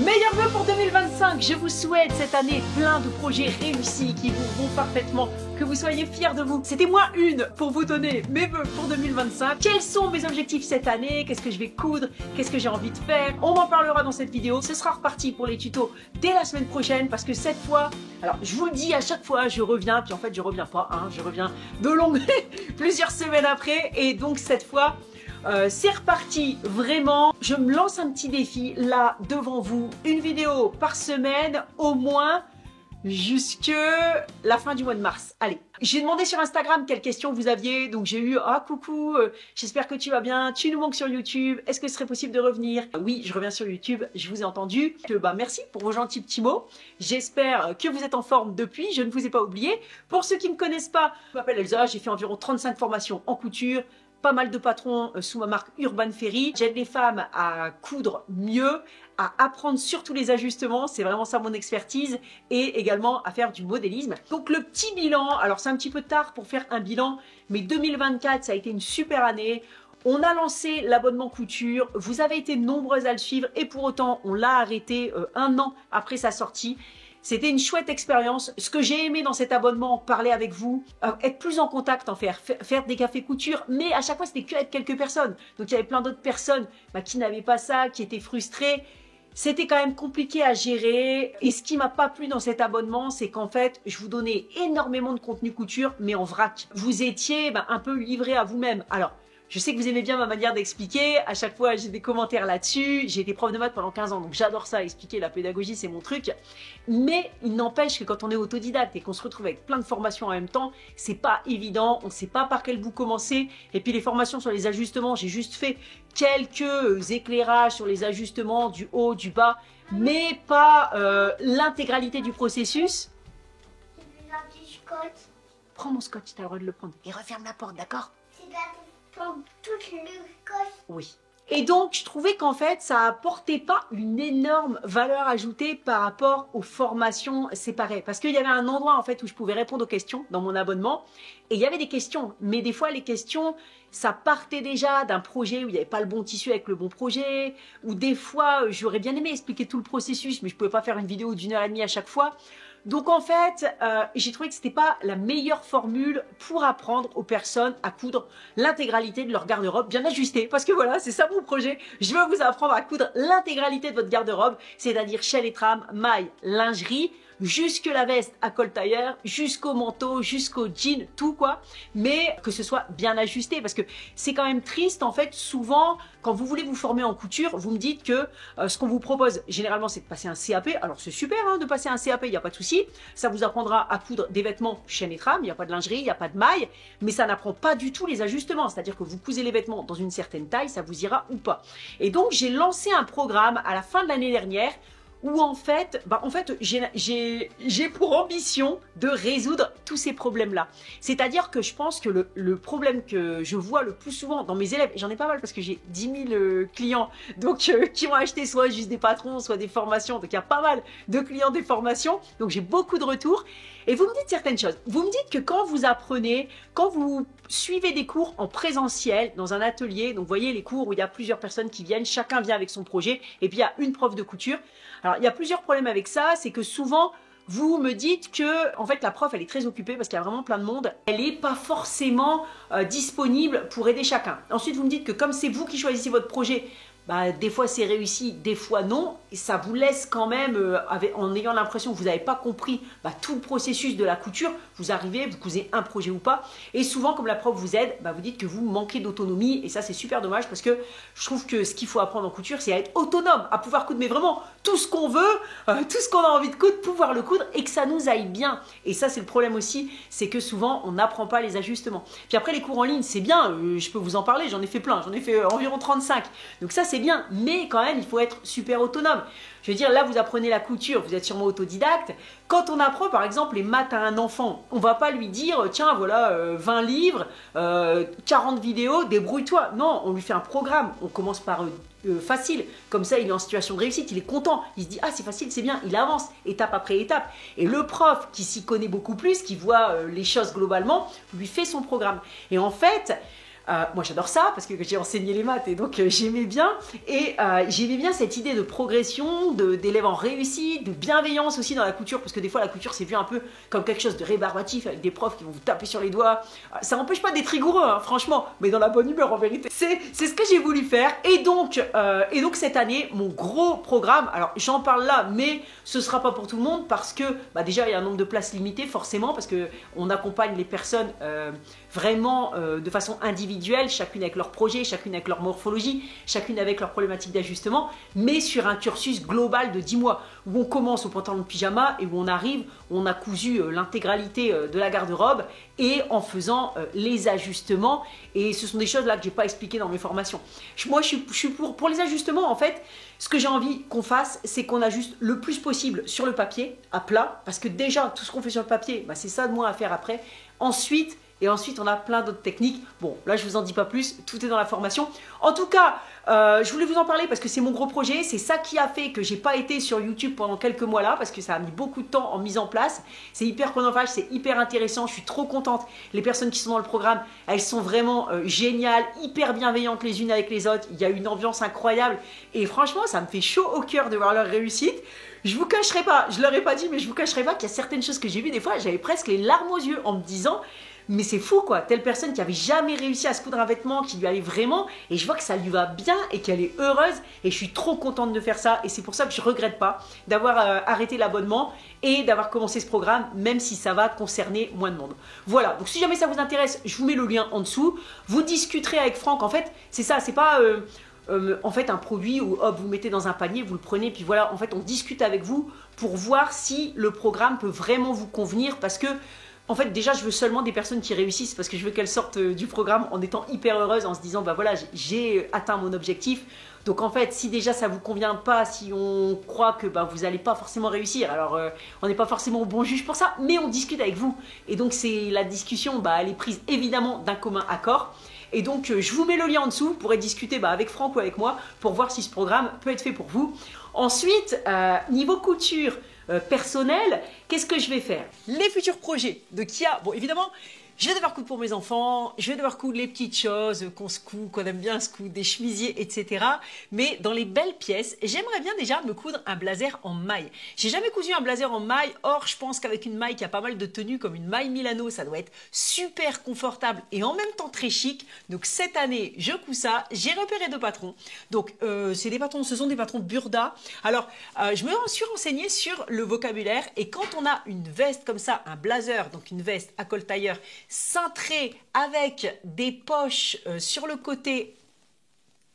Meilleurs vœux pour 2025, je vous souhaite cette année plein de projets réussis qui vous vont parfaitement, que vous soyez fiers de vous. C'était moi une pour vous donner mes vœux pour 2025. Quels sont mes objectifs cette année? Qu'est-ce que je vais coudre? Qu'est-ce que j'ai envie de faire? On m'en parlera dans cette vidéo. Ce sera reparti pour les tutos dès la semaine prochaine parce que cette fois, alors je vous le dis à chaque fois, je reviens, puis en fait je reviens pas, hein, je reviens de longues, plusieurs semaines après et donc cette fois, c'est reparti, vraiment, je me lance un petit défi là devant vous, une vidéo par semaine au moins jusque la fin du mois de mars. Allez, j'ai demandé sur Instagram quelles questions vous aviez, donc j'ai eu « Ah coucou, j'espère que tu vas bien, tu nous manques sur YouTube, est-ce que ce serait possible de revenir ?» Oui, je reviens sur YouTube, je vous ai entendu. Merci pour vos gentils petits mots, j'espère que vous êtes en forme depuis, je ne vous ai pas oublié. Pour ceux qui ne me connaissent pas, je m'appelle Elsa, j'ai fait environ 35 formations en couture, pas mal de patrons sous ma marque Urban Ferry. J'aide les femmes à coudre mieux, à apprendre surtout les ajustements, c'est vraiment ça mon expertise, et également à faire du modélisme. Donc le petit bilan, alors c'est un petit peu tard pour faire un bilan, mais 2024 ça a été une super année. On a lancé l'abonnement couture, vous avez été nombreuses à le suivre et pour autant on l'a arrêté un an après sa sortie. C'était une chouette expérience. Ce que j'ai aimé dans cet abonnement, parler avec vous, être plus en contact, faire des cafés couture, mais à chaque fois c'était que avec quelques personnes. Donc il y avait plein d'autres personnes qui n'avaient pas ça, qui étaient frustrées. C'était quand même compliqué à gérer. Et ce qui m'a pas plu dans cet abonnement, c'est qu'en fait, je vous donnais énormément de contenu couture, mais en vrac. Vous étiez un peu livré à vous-même. Alors, je sais que vous aimez bien ma manière d'expliquer, à chaque fois j'ai des commentaires là-dessus, j'ai été prof de maths pendant 15 ans, donc j'adore ça, expliquer la pédagogie c'est mon truc, mais il n'empêche que quand on est autodidacte et qu'on se retrouve avec plein de formations en même temps, c'est pas évident, on ne sait pas par quel bout commencer, et puis les formations sur les ajustements, j'ai juste fait quelques éclairages sur les ajustements du haut, du bas, mais pas l'intégralité du processus. J'ai un petit scotch. Prends mon scotch, tu as le droit de le prendre, et referme la porte, d'accord? C'est là pour tout le scotch. Oui. Et donc, je trouvais qu'en fait, ça apportait pas une énorme valeur ajoutée par rapport aux formations séparées. Parce qu'il y avait un endroit, en fait, où je pouvais répondre aux questions dans mon abonnement. Et il y avait des questions. Mais des fois, les questions, ça partait déjà d'un projet où il n'y avait pas le bon tissu avec le bon projet. Ou des fois, j'aurais bien aimé expliquer tout le processus, mais je pouvais pas faire une vidéo d'1h30 à chaque fois. Donc en fait, j'ai trouvé que c'était pas la meilleure formule pour apprendre aux personnes à coudre l'intégralité de leur garde-robe bien ajustée. Parce que voilà, c'est ça mon projet. Je veux vous apprendre à coudre l'intégralité de votre garde-robe, c'est-à-dire chaîne et trame, mailles, lingerie, jusque la veste à col tailleur, jusqu'au manteau, jusqu'au jean, tout quoi, mais que ce soit bien ajusté parce que c'est quand même triste en fait, souvent quand vous voulez vous former en couture, vous me dites que ce qu'on vous propose généralement c'est de passer un CAP, alors c'est super hein, de passer un CAP, il n'y a pas de souci, ça vous apprendra à coudre des vêtements chaîne et trame, il n'y a pas de lingerie, il n'y a pas de mailles, mais ça n'apprend pas du tout les ajustements, c'est-à-dire que vous cousez les vêtements dans une certaine taille, ça vous ira ou pas. Et donc j'ai lancé un programme à la fin de l'année dernière où en fait j'ai pour ambition de résoudre tous ces problèmes-là. C'est-à-dire que je pense que le problème que je vois le plus souvent dans mes élèves, et j'en ai pas mal parce que j'ai 10 000 clients donc, qui ont acheté soit juste des patrons, soit des formations, donc il y a pas mal de clients des formations, donc j'ai beaucoup de retours. Et vous me dites certaines choses. Vous me dites que quand vous apprenez, quand vous suivez des cours en présentiel dans un atelier, donc vous voyez les cours où il y a plusieurs personnes qui viennent, chacun vient avec son projet, et puis il y a une prof de couture. Alors il y a plusieurs problèmes avec ça, c'est que souvent vous me dites que en fait la prof elle est très occupée parce qu'il y a vraiment plein de monde, elle n'est pas forcément disponible pour aider chacun. Ensuite vous me dites que comme c'est vous qui choisissez votre projet, des fois c'est réussi, des fois non, et ça vous laisse quand même, en ayant l'impression que vous n'avez pas compris tout le processus de la couture, vous arrivez, vous cousez un projet ou pas, et souvent comme la prof vous aide, vous dites que vous manquez d'autonomie, et ça c'est super dommage parce que je trouve que ce qu'il faut apprendre en couture, c'est à être autonome, à pouvoir coudre, mais vraiment tout ce qu'on veut, tout ce qu'on a envie de coudre, pouvoir le coudre, et que ça nous aille bien. Et ça c'est le problème aussi, c'est que souvent on n'apprend pas les ajustements. Puis après les cours en ligne, c'est bien, je peux vous en parler, j'en ai fait plein, j'en ai fait environ 35, donc ça c'est bien, mais quand même il faut être super autonome. Je veux dire, là vous apprenez la couture, vous êtes sûrement autodidacte. Quand on apprend par exemple les maths à un enfant, on va pas lui dire tiens voilà 20 livres, 40 vidéos, débrouille-toi. Non, on lui fait un programme, on commence par facile, comme ça il est en situation de réussite, il est content, il se dit ah c'est facile, c'est bien, il avance étape après étape. Et le prof qui s'y connaît beaucoup plus, qui voit les choses globalement, lui fait son programme. Et en fait, Moi j'adore ça parce que j'ai enseigné les maths et donc j'aimais bien. Et j'aimais bien cette idée de progression, d'élèves en réussite, de bienveillance aussi dans la couture, parce que des fois la couture c'est vu un peu comme quelque chose de rébarbatif avec des profs qui vont vous taper sur les doigts. Ça n'empêche pas d'être rigoureux, hein, franchement, mais dans la bonne humeur en vérité. C'est ce que j'ai voulu faire. Et donc cette année, mon gros programme, alors j'en parle là, mais ce sera pas pour tout le monde parce que déjà il y a un nombre de places limité forcément, parce que on accompagne les personnes vraiment de façon individuelle, chacune avec leur projet, chacune avec leur morphologie, chacune avec leur problématique d'ajustement, mais sur un cursus global de 10 mois, où on commence au pantalon de pyjama et où on arrive, on a cousu l'intégralité de la garde-robe et en faisant les ajustements. Et ce sont des choses là que j'ai pas expliquées dans mes formations. Moi je suis pour les ajustements en fait. Ce que j'ai envie qu'on fasse, c'est qu'on ajuste le plus possible sur le papier, à plat, parce que déjà, tout ce qu'on fait sur le papier, c'est ça de moins à faire après. Ensuite, on a plein d'autres techniques. Bon, là, je vous en dis pas plus, tout est dans la formation. En tout cas, je voulais vous en parler parce que c'est mon gros projet. C'est ça qui a fait que j'ai pas été sur YouTube pendant quelques mois là, parce que ça a mis beaucoup de temps en mise en place. C'est hyper chronophage, c'est hyper intéressant. Je suis trop contente. Les personnes qui sont dans le programme, elles sont vraiment géniales, hyper bienveillantes les unes avec les autres. Il y a une ambiance incroyable. Et franchement, ça me fait chaud au cœur de voir leur réussite. Je vous cacherai pas, je leur ai pas dit, mais je vous cacherai pas qu'il y a certaines choses que j'ai vues. Des fois, j'avais presque les larmes aux yeux en me disant... Mais c'est fou quoi, telle personne qui avait jamais réussi à se coudre un vêtement, qui lui allait vraiment, et je vois que ça lui va bien et qu'elle est heureuse, et je suis trop contente de faire ça, et c'est pour ça que je regrette pas d'avoir arrêté l'abonnement et d'avoir commencé ce programme, même si ça va concerner moins de monde. Voilà, donc si jamais ça vous intéresse, je vous mets le lien en dessous, vous discuterez avec Franck, en fait, c'est ça, c'est pas... en fait un produit où hop, vous mettez dans un panier, vous le prenez, puis voilà, en fait on discute avec vous pour voir si le programme peut vraiment vous convenir, parce que en fait, déjà, je veux seulement des personnes qui réussissent parce que je veux qu'elles sortent du programme en étant hyper heureuses, en se disant, voilà, j'ai atteint mon objectif. Donc en fait, si déjà ça ne vous convient pas, si on croit que vous n'allez pas forcément réussir, alors on n'est pas forcément bon juge pour ça, mais on discute avec vous. Et donc la discussion, elle est prise évidemment d'un commun accord. Et donc je vous mets le lien en dessous, vous pourrez discuter avec Franck ou avec moi pour voir si ce programme peut être fait pour vous. Ensuite, niveau couture, personnel, qu'est-ce que je vais faire? Les futurs projets de Kia, bon évidemment, je vais devoir coudre pour mes enfants, je vais devoir coudre les petites choses qu'on se coud, qu'on aime bien se coudre, des chemisiers, etc. Mais dans les belles pièces, j'aimerais bien déjà me coudre un blazer en maille. J'ai jamais cousu un blazer en maille, or je pense qu'avec une maille qui a pas mal de tenues, comme une maille Milano, ça doit être super confortable et en même temps très chic. Donc cette année, je couds ça, j'ai repéré 2 patrons. Donc c'est des patrons, ce sont des patrons Burda. Alors je me suis renseignée sur le vocabulaire et quand on a une veste comme ça, un blazer, donc une veste à col tailleur, cintrée avec des poches sur le côté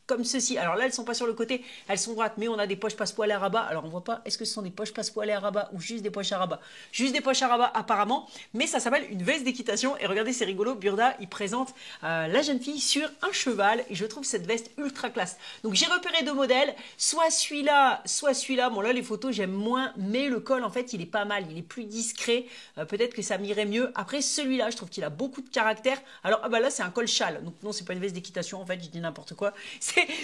comme ceci. Alors là, elles sont pas sur le côté, elles sont droites, mais on a des poches passe-poil à rabat. Alors on voit pas, est-ce que ce sont des poches passe-poil à rabat ou juste des poches à rabat? Juste des poches à rabat apparemment, mais ça s'appelle une veste d'équitation. Et regardez, c'est rigolo, Burda, il présente la jeune fille sur un cheval et je trouve cette veste ultra classe. Donc j'ai repéré 2 modèles, soit celui-là, soit celui-là. Bon là, les photos, j'aime moins, mais le col, en fait, il est pas mal, il est plus discret. Peut-être que ça m'irait mieux. Après, celui-là, je trouve qu'il a beaucoup de caractère. Alors là, c'est un col châle. Donc non, c'est pas une veste d'équitation, en fait, je dis n'importe quoi.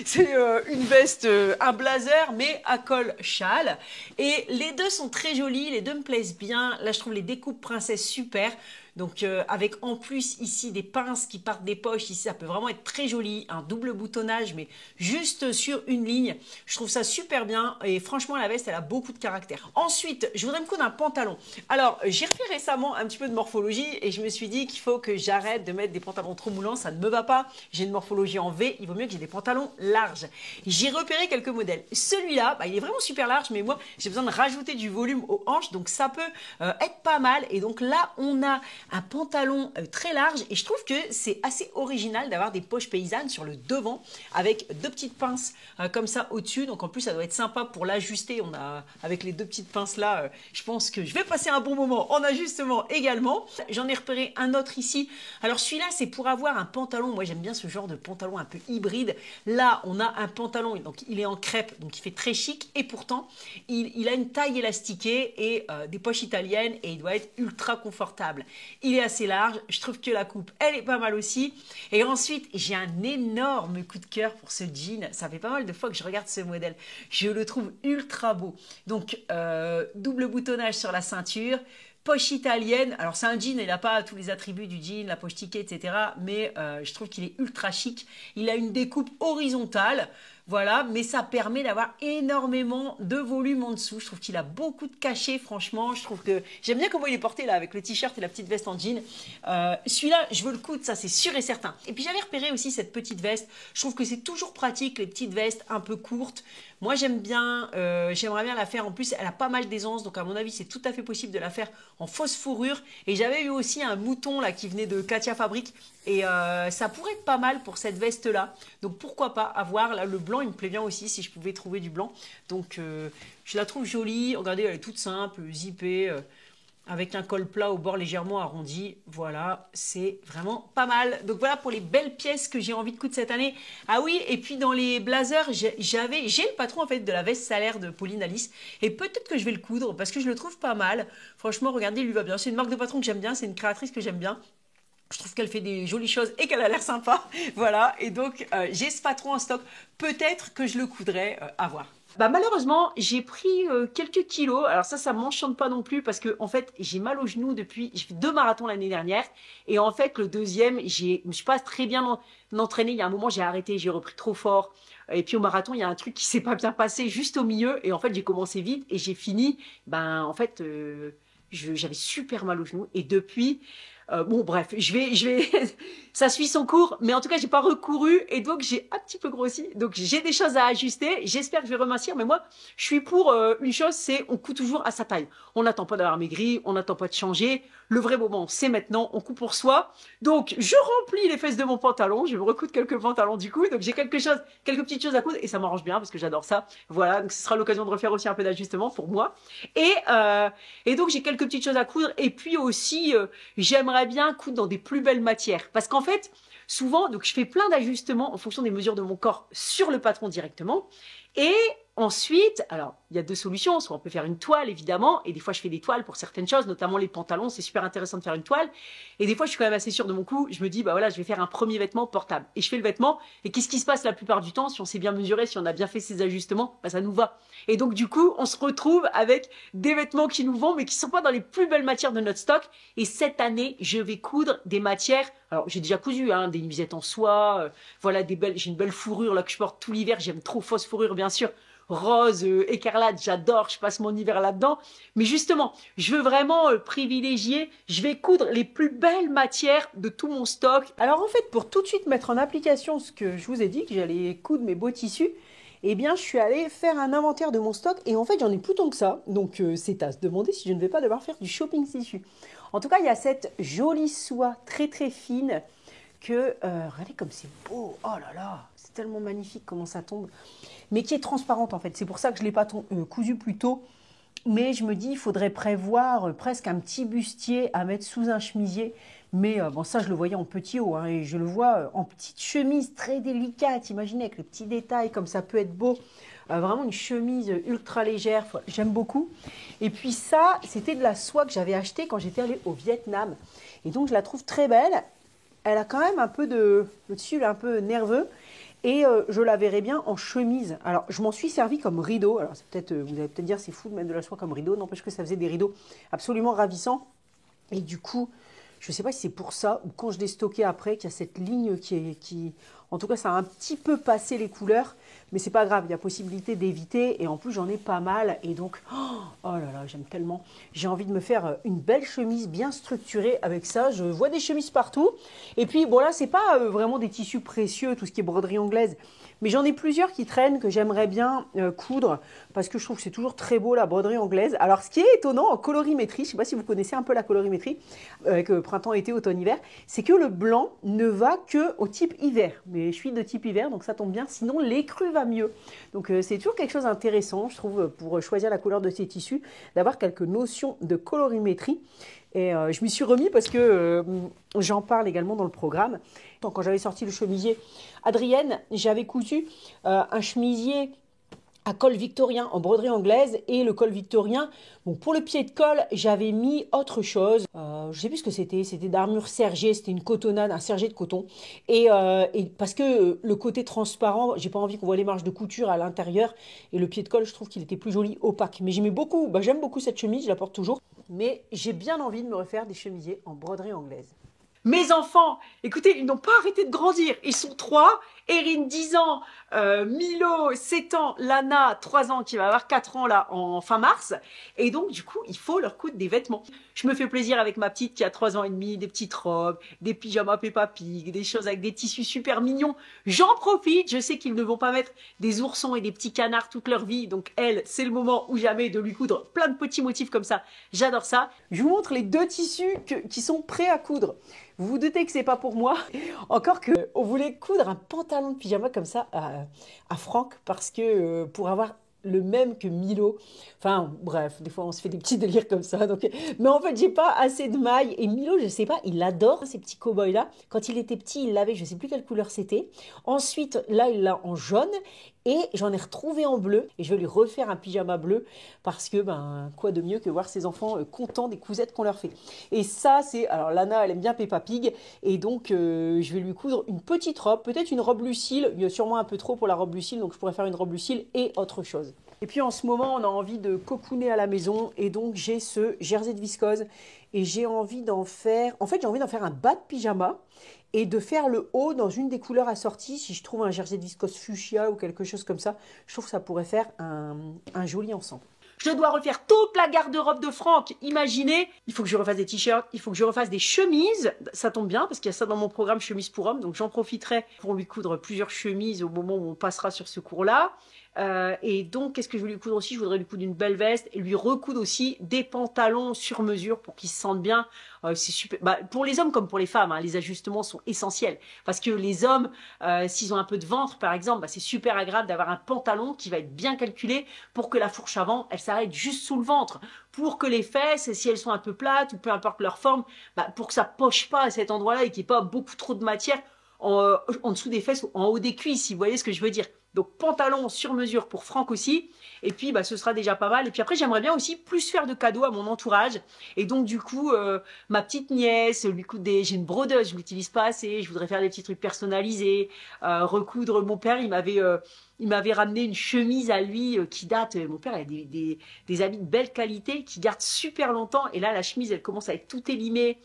C'est une veste, un blazer, mais à col châle. Et les 2 sont très jolis, les 2 me plaisent bien. Là, je trouve les découpes princesse super. Donc avec en plus ici des pinces qui partent des poches, ici ça peut vraiment être très joli, un double boutonnage mais juste sur une ligne, je trouve ça super bien et franchement la veste elle a beaucoup de caractère. Ensuite je voudrais me coudre un pantalon. Alors j'ai refait récemment un petit peu de morphologie et je me suis dit qu'il faut que j'arrête de mettre des pantalons trop moulants, ça ne me va pas, j'ai une morphologie en V, il vaut mieux que j'ai des pantalons larges. J'ai repéré quelques modèles, celui-là il est vraiment super large mais moi j'ai besoin de rajouter du volume aux hanches donc ça peut être pas mal et donc là on a un pantalon très large et je trouve que c'est assez original d'avoir des poches paysannes sur le devant avec 2 petites pinces comme ça au-dessus. Donc en plus ça doit être sympa pour l'ajuster. On a avec les 2 petites pinces là, je pense que je vais passer un bon moment en ajustement également. J'en ai repéré un autre ici. Alors celui-là c'est pour avoir un pantalon. Moi j'aime bien ce genre de pantalon un peu hybride. Là on a un pantalon donc il est en crêpe donc il fait très chic et pourtant il a une taille élastiquée et des poches italiennes et il doit être ultra confortable. Il est assez large, je trouve que la coupe, elle est pas mal aussi. Et ensuite, j'ai un énorme coup de cœur pour ce jean. Ça fait pas mal de fois que je regarde ce modèle. Je le trouve ultra beau. Donc, double boutonnage sur la ceinture, poche italienne. Alors c'est un jean, il n'a pas tous les attributs du jean, la poche ticket, etc. Mais je trouve qu'il est ultra chic. Il a une découpe horizontale. Voilà, mais ça permet d'avoir énormément de volume en dessous. Je trouve qu'il a beaucoup de cachet, franchement. Je trouve que j'aime bien comment il est porté là, avec le t-shirt et la petite veste en jean. Celui-là, je veux le coudre, ça c'est sûr et certain. Et puis j'avais repéré aussi cette petite veste. Je trouve que c'est toujours pratique, les petites vestes un peu courtes. Moi j'aime bien, j'aimerais bien la faire. En plus, elle a pas mal d'aisance, donc à mon avis, c'est tout à fait possible de la faire en fausse fourrure. Et j'avais eu aussi un mouton là qui venait de Katia Fabrique. Et ça pourrait être pas mal pour cette veste-là. Donc pourquoi pas avoir là, le blanc, il me plaît bien aussi si je pouvais trouver du blanc. Donc je la trouve jolie. Regardez, elle est toute simple, zippée, avec un col plat au bord légèrement arrondi. Voilà, c'est vraiment pas mal. Donc voilà pour les belles pièces que j'ai envie de coudre cette année. Ah oui, et puis dans les blazers, j'ai le patron en fait de la veste salaire de Pauline Alice. Et peut-être que je vais le coudre parce que je le trouve pas mal. Franchement, regardez, il lui va bien. C'est une marque de patron que j'aime bien, c'est une créatrice que j'aime bien. Je trouve qu'elle fait des jolies choses et qu'elle a l'air sympa. Voilà, et donc j'ai ce patron en stock. Peut-être que je le coudrai, à voir. Bah malheureusement, j'ai pris quelques kilos. Alors ça m'enchante pas non plus parce que en fait, j'ai mal aux genoux depuis. J'ai fait 2 marathons l'année dernière et en fait le deuxième, je me suis pas très bien entraînée. Il y a un moment, j'ai arrêté, j'ai repris trop fort. Et puis au marathon, il y a un truc qui s'est pas bien passé juste au milieu et en fait j'ai commencé vite et j'ai fini. Ben en fait, j'avais super mal aux genoux et depuis. Bon bref, je vais, ça suit son cours, mais en tout cas j'ai pas recouru et donc j'ai un petit peu grossi, donc j'ai des choses à ajuster. J'espère que je vais remincir, mais moi je suis pour une chose, c'est on coud toujours à sa taille. On n'attend pas d'avoir maigri, on n'attend pas de changer. Le vrai moment, c'est maintenant, on coud pour soi. Donc je remplis les fesses de mon pantalon, je vais me recoudre quelques pantalons du coup, donc j'ai quelques petites choses à coudre et ça m'arrange bien parce que j'adore ça. Voilà, donc ce sera l'occasion de refaire aussi un peu d'ajustement pour moi. Et donc j'ai quelques petites choses à coudre et puis aussi j'aimerais bien coudre dans des plus belles matières parce qu'en fait souvent donc je fais plein d'ajustements en fonction des mesures de mon corps sur le patron directement et ensuite alors il y a 2 solutions, soit on peut faire une toile évidemment et des fois je fais des toiles pour certaines choses notamment les pantalons, c'est super intéressant de faire une toile et des fois je suis quand même assez sûre de mon coup, je me dis bah voilà je vais faire un premier vêtement portable et je fais le vêtement et qu'est-ce qui se passe la plupart du temps si on s'est bien mesuré, si on a bien fait ses ajustements, bah ça nous va et donc du coup on se retrouve avec des vêtements qui nous vont mais qui sont pas dans les plus belles matières de notre stock et cette année je vais coudre des matières, alors j'ai déjà cousu hein, des nuisettes en soie, voilà j'ai une belle fourrure là que je porte tout l'hiver, j'aime trop fausse fourrure bien sûr, rose, écarlate, j'adore, je passe mon hiver là-dedans. Mais justement, je veux vraiment privilégier, je vais coudre les plus belles matières de tout mon stock. Alors en fait, pour tout de suite mettre en application ce que je vous ai dit, que j'allais coudre mes beaux tissus, eh bien je suis allée faire un inventaire de mon stock et en fait j'en ai plus tant que ça. Donc c'est à se demander si je ne vais pas devoir faire du shopping tissu. En tout cas, il y a cette jolie soie très très fine que, regardez comme c'est beau, oh là là, c'est tellement magnifique comment ça tombe, mais qui est transparente en fait, c'est pour ça que je ne l'ai pas cousu plus tôt, mais je me dis il faudrait prévoir presque un petit bustier à mettre sous un chemisier, mais bon ça je le voyais en petit haut, hein, et je le vois en petite chemise très délicate, imaginez avec les petits détails comme ça peut être beau, vraiment une chemise ultra légère, j'aime beaucoup, et puis ça c'était de la soie que j'avais achetée quand j'étais allée au Vietnam, et donc je la trouve très belle. Elle a quand même un peu le tissu est un peu nerveux et je la verrai bien en chemise. Alors, je m'en suis servi comme rideau. Alors, vous allez peut-être dire c'est fou de mettre de la soie comme rideau. N'empêche que ça faisait des rideaux absolument ravissants. Et du coup, je ne sais pas si c'est pour ça ou quand je l'ai stocké après qu'il y a cette ligne qui... En tout cas, ça a un petit peu passé les couleurs. Mais c'est pas grave, il y a possibilité d'éviter. Et en plus, j'en ai pas mal. Et donc, oh là là, j'aime tellement. J'ai envie de me faire une belle chemise bien structurée avec ça. Je vois des chemises partout. Et puis, bon là, c'est pas vraiment des tissus précieux, tout ce qui est broderie anglaise. Mais j'en ai plusieurs qui traînent que j'aimerais bien coudre parce que je trouve que c'est toujours très beau la broderie anglaise. Alors, ce qui est étonnant en colorimétrie, je ne sais pas si vous connaissez un peu la colorimétrie avec printemps, été, automne, hiver, c'est que le blanc ne va que au type hiver. Mais je suis de type hiver, donc ça tombe bien. Sinon, l'écru va mieux. Donc, c'est toujours quelque chose d'intéressant, je trouve, pour choisir la couleur de ces tissus, d'avoir quelques notions de colorimétrie. Et je m'y suis remis parce que j'en parle également dans le programme. Quand j'avais sorti le chemisier Adrienne, j'avais cousu un chemisier à col victorien en broderie anglaise et le col victorien, bon, pour le pied de col, j'avais mis autre chose. Je ne sais plus ce que c'était d'armure sergée, c'était une cotonnade, un sergé de coton. Et parce que le côté transparent, j'ai pas envie qu'on voit les marges de couture à l'intérieur. Et le pied de col, je trouve qu'il était plus joli opaque. Mais j'aimais beaucoup, j'aime beaucoup cette chemise, je la porte toujours. mais j'ai bien envie de me refaire des chemisiers en broderie anglaise. Mes enfants, écoutez, ils n'ont pas arrêté de grandir. Ils sont 3. Erin, 10 ans, Milo, 7 ans, Lana, 3 ans, qui va avoir 4 ans là en fin mars. Et donc, du coup, il faut leur coudre des vêtements. Je me fais plaisir avec ma petite qui a 3 ans et demi, des petites robes, des pyjamas Peppa Pig, des choses avec des tissus super mignons. J'en profite. Je sais qu'ils ne vont pas mettre des oursons et des petits canards toute leur vie. Donc, elle, c'est le moment ou jamais de lui coudre plein de petits motifs comme ça. J'adore ça. Je vous montre les 2 tissus qui sont prêts à coudre. Vous vous doutez que c'est pas pour moi. Encore que on voulait coudre un pantalon de pyjama comme ça à Franck parce que pour avoir le même que Milo. Enfin, bref, des fois on se fait des petits délires comme ça. Donc... Mais en fait, j'ai pas assez de mailles. Et Milo, je sais pas, il adore ces petits cow-boys-là. Quand il était petit, il l'avait, je sais plus quelle couleur c'était. Ensuite, là, il l'a en jaune. Et j'en ai retrouvé en bleu. Et je vais lui refaire un pyjama bleu. Parce que, ben, quoi de mieux que voir ses enfants contents des cousettes qu'on leur fait. Et ça, c'est... Alors, Lana, elle aime bien Peppa Pig. Et donc, je vais lui coudre une petite robe. Peut-être une robe Lucille. Il y a sûrement un peu trop pour la robe Lucille. Donc, je pourrais faire une robe Lucille et autre chose. Et puis en ce moment, on a envie de cocooner à la maison et donc j'ai ce jersey de viscose et j'ai envie d'en faire... En fait, j'ai envie d'en faire un bas de pyjama et de faire le haut dans une des couleurs assorties. Si je trouve un jersey de viscose fuchsia ou quelque chose comme ça, je trouve que ça pourrait faire un joli ensemble. Je dois refaire toute la garde-robe de Franck. Imaginez, il faut que je refasse des t-shirts, il faut que je refasse des chemises. Ça tombe bien parce qu'il y a ça dans mon programme chemise pour homme. Donc j'en profiterai pour lui coudre plusieurs chemises au moment où on passera sur ce cours-là. Et donc, qu'est-ce que je vais lui coudre aussi? Je voudrais lui coudre une belle veste et lui recoudre aussi des pantalons sur mesure pour qu'il se sente bien. C'est super. Bah, pour les hommes comme pour les femmes, hein, les ajustements sont essentiels. Parce que les hommes, s'ils ont un peu de ventre, par exemple, bah, c'est super agréable d'avoir un pantalon qui va être bien calculé pour que la fourche avant, elle s'arrête juste sous le ventre. Pour que les fesses, si elles sont un peu plates ou peu importe leur forme, bah, pour que ça poche pas à cet endroit-là et qu'il n'y ait pas beaucoup trop de matière en dessous des fesses ou en haut des cuisses, si vous voyez ce que je veux dire. Donc pantalon sur mesure pour Franck aussi. Et puis bah, ce sera déjà pas mal. Et puis après j'aimerais bien aussi plus faire de cadeaux à mon entourage. Et donc du coup ma petite nièce lui coudre des... J'ai une brodeuse, je l'utilise pas assez. Je voudrais faire des petits trucs personnalisés. Recoudre. Mon père il m'avait ramené une chemise à lui qui date. Mon père il a des habits de belle qualité qui gardent super longtemps. Et là la chemise elle commence à être tout élimée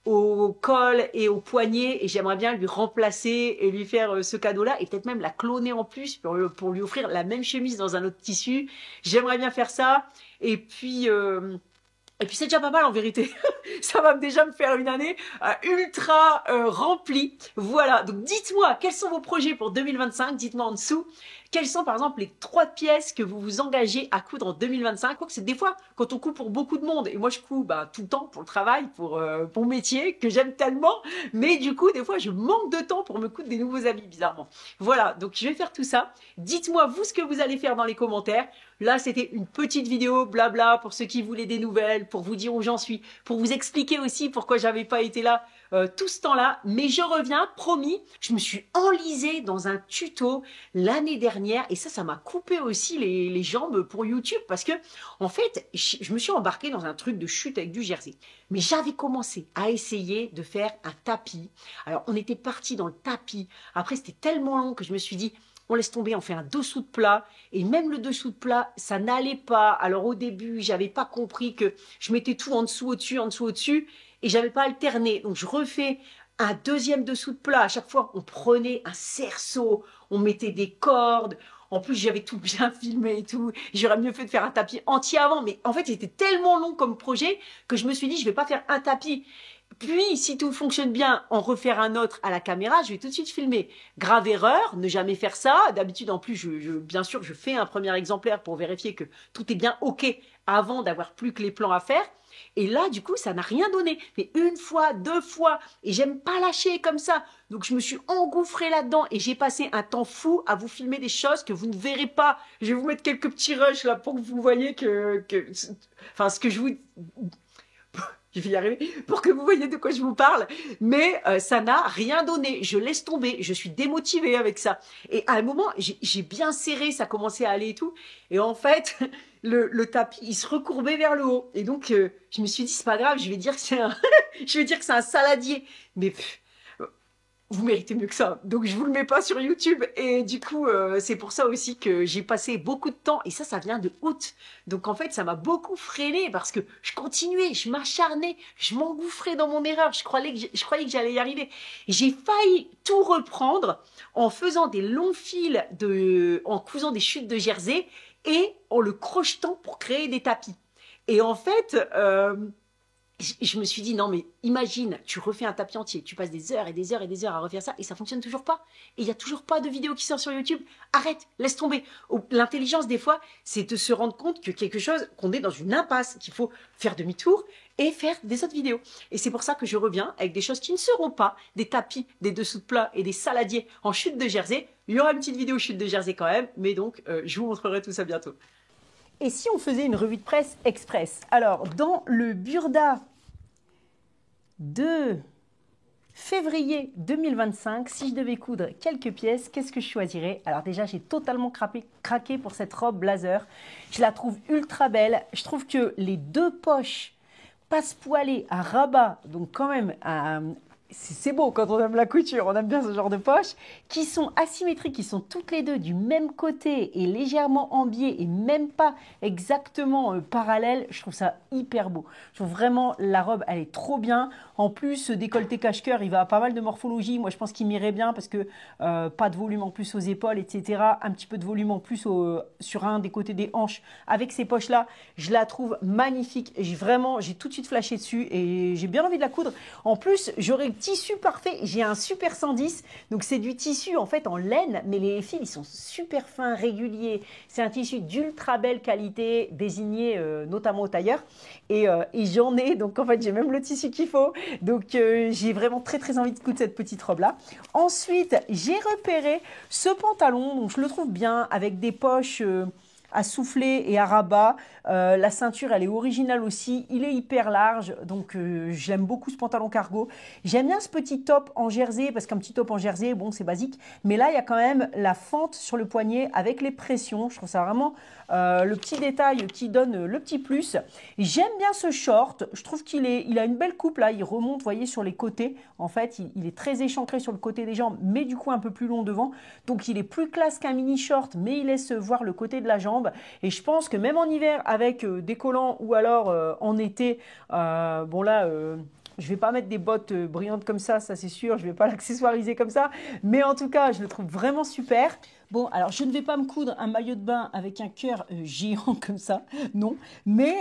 au col et au poignet et j'aimerais bien lui remplacer et lui faire ce cadeau-là et peut-être même la cloner en plus pour lui offrir la même chemise dans un autre tissu. J'aimerais bien faire ça et puis c'est déjà pas mal en vérité. Ça va déjà me faire une année ultra remplie. Voilà, donc dites-moi quels sont vos projets pour 2025, dites-moi en dessous. Quelles sont par exemple les 3 pièces que vous vous engagez à coudre en 2025? Quoique c'est des fois quand on coud pour beaucoup de monde et moi je couds tout le temps pour le travail, pour mon métier que j'aime tellement, mais du coup des fois je manque de temps pour me coudre des nouveaux habits bizarrement. Voilà, donc je vais faire tout ça. Dites-moi vous ce que vous allez faire dans les commentaires. Là c'était une petite vidéo blabla pour ceux qui voulaient des nouvelles, pour vous dire où j'en suis, pour vous expliquer aussi pourquoi j'avais pas été là tout ce temps-là, mais je reviens, promis. Je me suis enlisée dans un tuto l'année dernière et ça m'a coupé aussi les jambes pour YouTube parce que en fait, je me suis embarquée dans un truc de chute avec du jersey. Mais j'avais commencé à essayer de faire un tapis. Alors, on était parti dans le tapis. Après, c'était tellement long que je me suis dit, on laisse tomber, on fait un dessous de plat. Et même le dessous de plat, ça n'allait pas. Alors, au début, j'avais pas compris que je mettais tout en dessous, au-dessus, en dessous, au-dessus. Et j'avais pas alterné. Donc, je refais un deuxième dessous de plat. À chaque fois, on prenait un cerceau, on mettait des cordes. En plus, j'avais tout bien filmé et tout. J'aurais mieux fait de faire un tapis entier avant. Mais en fait, c'était tellement long comme projet que je me suis dit, je vais pas faire un tapis. Puis, si tout fonctionne bien, en refaire un autre à la caméra, je vais tout de suite filmer. Grave erreur, ne jamais faire ça. D'habitude, en plus, bien sûr, je fais un premier exemplaire pour vérifier que tout est bien OK avant d'avoir plus que les plans à faire. Et là, du coup, ça n'a rien donné. Mais une fois, 2 fois, et j'aime pas lâcher comme ça. Donc, je me suis engouffrée là-dedans et j'ai passé un temps fou à vous filmer des choses que vous ne verrez pas. Je vais vous mettre quelques petits rushs là pour que vous voyez enfin, ce que je vous... Je vais y arriver pour que vous voyez de quoi je vous parle. Mais ça n'a rien donné. Je laisse tomber. Je suis démotivée avec ça. Et à un moment, j'ai bien serré. Ça commençait à aller et tout. Et en fait, le tapis, il se recourbait vers le haut. Et donc, je me suis dit, c'est pas grave. Je vais dire que c'est un, je vais dire que c'est un saladier. Mais vous méritez mieux que ça. Donc, je vous le mets pas sur YouTube. Et du coup, c'est pour ça aussi que j'ai passé beaucoup de temps. Et ça vient de août. Donc, en fait, ça m'a beaucoup freiné parce que je continuais, je m'acharnais, je m'engouffrais dans mon erreur. Je croyais que j'allais y arriver. Et j'ai failli tout reprendre en faisant des longs fils, en cousant des chutes de jersey et en le crochetant pour créer des tapis. Et en fait, je me suis dit, non mais imagine, tu refais un tapis entier, tu passes des heures et des heures et des heures à refaire ça et ça fonctionne toujours pas. Et il n'y a toujours pas de vidéo qui sort sur YouTube. Arrête, laisse tomber. L'intelligence des fois, c'est de se rendre compte que quelque chose, qu'on est dans une impasse, qu'il faut faire demi-tour et faire des autres vidéos. Et c'est pour ça que je reviens avec des choses qui ne seront pas des tapis, des dessous de plat et des saladiers en chute de jersey. Il y aura une petite vidéo chute de jersey quand même, mais donc je vous montrerai tout ça bientôt. Et si on faisait une revue de presse express? Alors, dans le Burda de février 2025, si je devais coudre quelques pièces, qu'est-ce que je choisirais? Alors déjà, j'ai totalement craqué pour cette robe blazer. Je la trouve ultra belle. Je trouve que les deux poches passe-poilées à rabat, donc quand même c'est beau quand on aime la couture, on aime bien ce genre de poches, qui sont asymétriques, qui sont toutes les deux du même côté et légèrement en biais et même pas exactement parallèles. Je trouve ça hyper beau. Je trouve vraiment la robe, elle est trop bien. En plus, ce décolleté cache-cœur, il va à pas mal de morphologie. Moi, je pense qu'il m'irait bien parce que pas de volume en plus aux épaules, etc. Un petit peu de volume en plus sur un des côtés des hanches. Avec ces poches-là, je la trouve magnifique. J'ai tout de suite flashé dessus et j'ai bien envie de la coudre. En plus, j'aurais le tissu parfait. J'ai un super 110. Donc, c'est du tissu en fait en laine, mais les fils, ils sont super fins, réguliers. C'est un tissu d'ultra belle qualité, désigné notamment au tailleur. Et j'en ai, donc en fait, j'ai même le tissu qu'il faut. Donc, j'ai vraiment très, très envie de coudre cette petite robe-là. Ensuite, j'ai repéré ce pantalon. Donc, je le trouve bien avec des poches à souffler et à rabat. La ceinture, elle est originale aussi. Il est hyper large, donc j'aime beaucoup ce pantalon cargo. J'aime bien ce petit top en jersey, parce qu'un petit top en jersey, bon, c'est basique. Mais là, il y a quand même la fente sur le poignet avec les pressions. Je trouve ça vraiment le petit détail qui donne le petit plus. J'aime bien ce short. Je trouve il a une belle coupe là. Il remonte, vous voyez, sur les côtés. En fait, il est très échancré sur le côté des jambes, mais du coup un peu plus long devant. Donc, il est plus classe qu'un mini short, mais il laisse voir le côté de la jambe. Et je pense que même en hiver, avec des collants ou alors en été, bon là... je ne vais pas mettre des bottes brillantes comme ça c'est sûr. Je ne vais pas l'accessoiriser comme ça. Mais en tout cas, je le trouve vraiment super. Bon, alors je ne vais pas me coudre un maillot de bain avec un cœur géant comme ça, non. Mais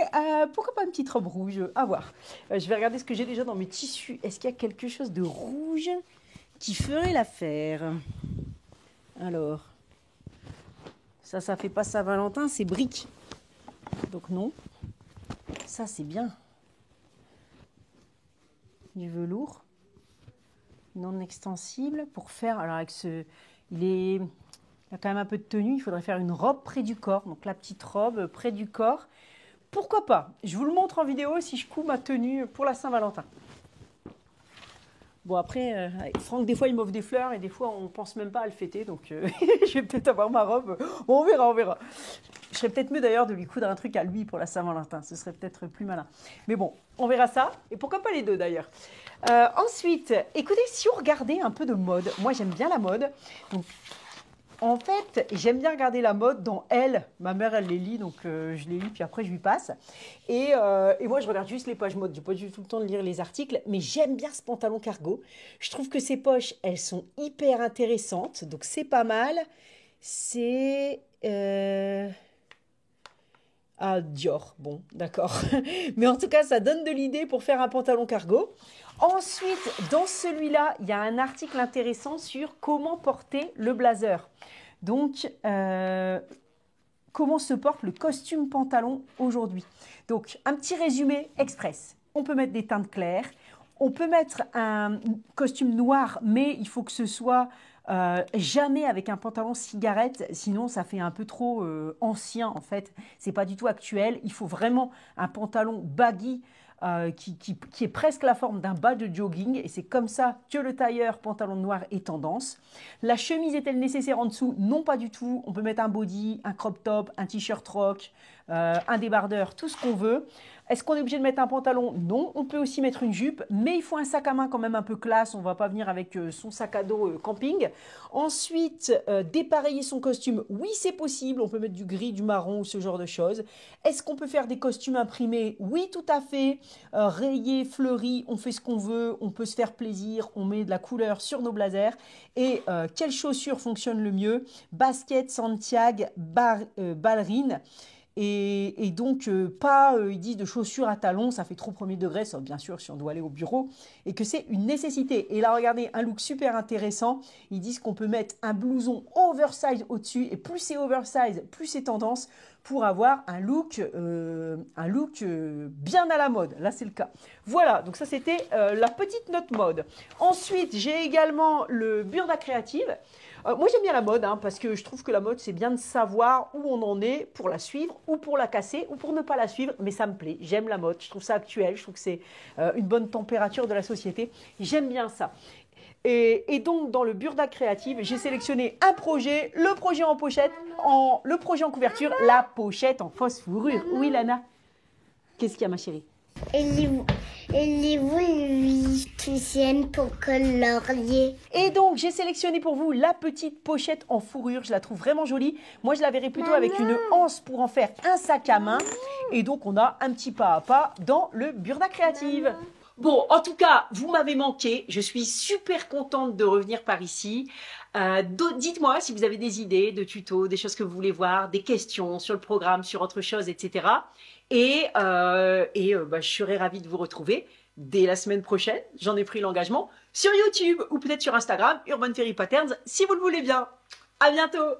pourquoi pas une petite robe rouge? À voir. Je vais regarder ce que j'ai déjà dans mes tissus. Est-ce qu'il y a quelque chose de rouge qui ferait l'affaire? Alors, ça fait pas Saint-Valentin, c'est brique. Donc non. Ça, c'est bien. Du velours non extensible pour faire, alors avec il a quand même un peu de tenue, il faudrait faire une robe près du corps, donc la petite robe près du corps, pourquoi pas, je vous le montre en vidéo si je couds ma tenue pour la Saint-Valentin. Bon après, Franck des fois il m'offre des fleurs et des fois on pense même pas à le fêter, donc je vais peut-être avoir ma robe, bon, on verra. Je serais peut-être mieux d'ailleurs de lui coudre un truc à lui pour la Saint-Valentin, ce serait peut-être plus malin. Mais bon, on verra ça, et pourquoi pas les deux d'ailleurs. Ensuite, écoutez, si on regardait un peu de mode, moi j'aime bien la mode, donc en fait, j'aime bien regarder la mode dans Elle. Ma mère, elle les lit, donc je les lis, puis après, je lui passe. Et moi, je regarde juste les pages mode. Je n'ai pas du tout le temps de lire les articles, mais j'aime bien ce pantalon cargo. Je trouve que ces poches, elles sont hyper intéressantes, donc c'est pas mal. C'est... Ah, Dior, bon, d'accord. Mais en tout cas, ça donne de l'idée pour faire un pantalon cargo. Ensuite, dans celui-là, il y a un article intéressant sur comment porter le blazer. Donc, comment se porte le costume pantalon aujourd'hui. Donc, un petit résumé express. On peut mettre des teintes claires. On peut mettre un costume noir, mais il faut que ce soit jamais avec un pantalon cigarette, sinon ça fait un peu trop ancien en fait. C'est pas du tout actuel. Il faut vraiment un pantalon baggy qui est presque la forme d'un bas de jogging, et c'est comme ça que le tailleur pantalon noir est tendance. La chemise est-elle nécessaire en dessous? Non, pas du tout. On peut mettre un body, un crop top, un t-shirt rock, un débardeur, tout ce qu'on veut. Est-ce qu'on est obligé de mettre un pantalon? Non, on peut aussi mettre une jupe, mais il faut un sac à main quand même un peu classe. On ne va pas venir avec son sac à dos camping. Ensuite, dépareiller son costume. Oui, c'est possible. On peut mettre du gris, du marron ou ce genre de choses. Est-ce qu'on peut faire des costumes imprimés? Oui, tout à fait. Rayés, fleuris, on fait ce qu'on veut. On peut se faire plaisir. On met de la couleur sur nos blazers. Et quelles chaussures fonctionnent le mieux? Basket, Santiago, ballerine. Et donc, ils disent de chaussures à talons, ça fait trop premier degré, sauf bien sûr si on doit aller au bureau, et que c'est une nécessité. Et là, regardez, un look super intéressant, ils disent qu'on peut mettre un blouson oversize au-dessus, et plus c'est oversize, plus c'est tendance, pour avoir un look bien à la mode. Là, c'est le cas. Voilà, donc ça, c'était la petite note mode. Ensuite, j'ai également le Burda Créative. Moi, j'aime bien la mode, parce que je trouve que la mode, c'est bien de savoir où on en est pour la suivre, ou pour la casser, ou pour ne pas la suivre, mais ça me plaît. J'aime la mode, je trouve ça actuel, je trouve que c'est une bonne température de la société. J'aime bien ça. Et donc, dans le Burda Créative, j'ai sélectionné un projet, le projet en pochette, le projet en couverture, la pochette en fausse fourrure. Oui, Lana? Qu'est-ce qu'il y a, ma chérie? Et vous cuisine pour colorier. Et donc, j'ai sélectionné pour vous la petite pochette en fourrure. Je la trouve vraiment jolie. Moi, je la verrais plutôt avec une anse pour en faire un sac à main. Et donc, on a un petit pas à pas dans le Burda Créative. Bon, en tout cas, vous m'avez manqué. Je suis super contente de revenir par ici. Dites-moi si vous avez des idées de tutos, des choses que vous voulez voir, des questions sur le programme, sur autre chose, etc. Et je serai ravie de vous retrouver dès la semaine prochaine. J'en ai pris l'engagement sur YouTube ou peut-être sur Instagram, Urban Fairy Patterns, si vous le voulez bien. À bientôt!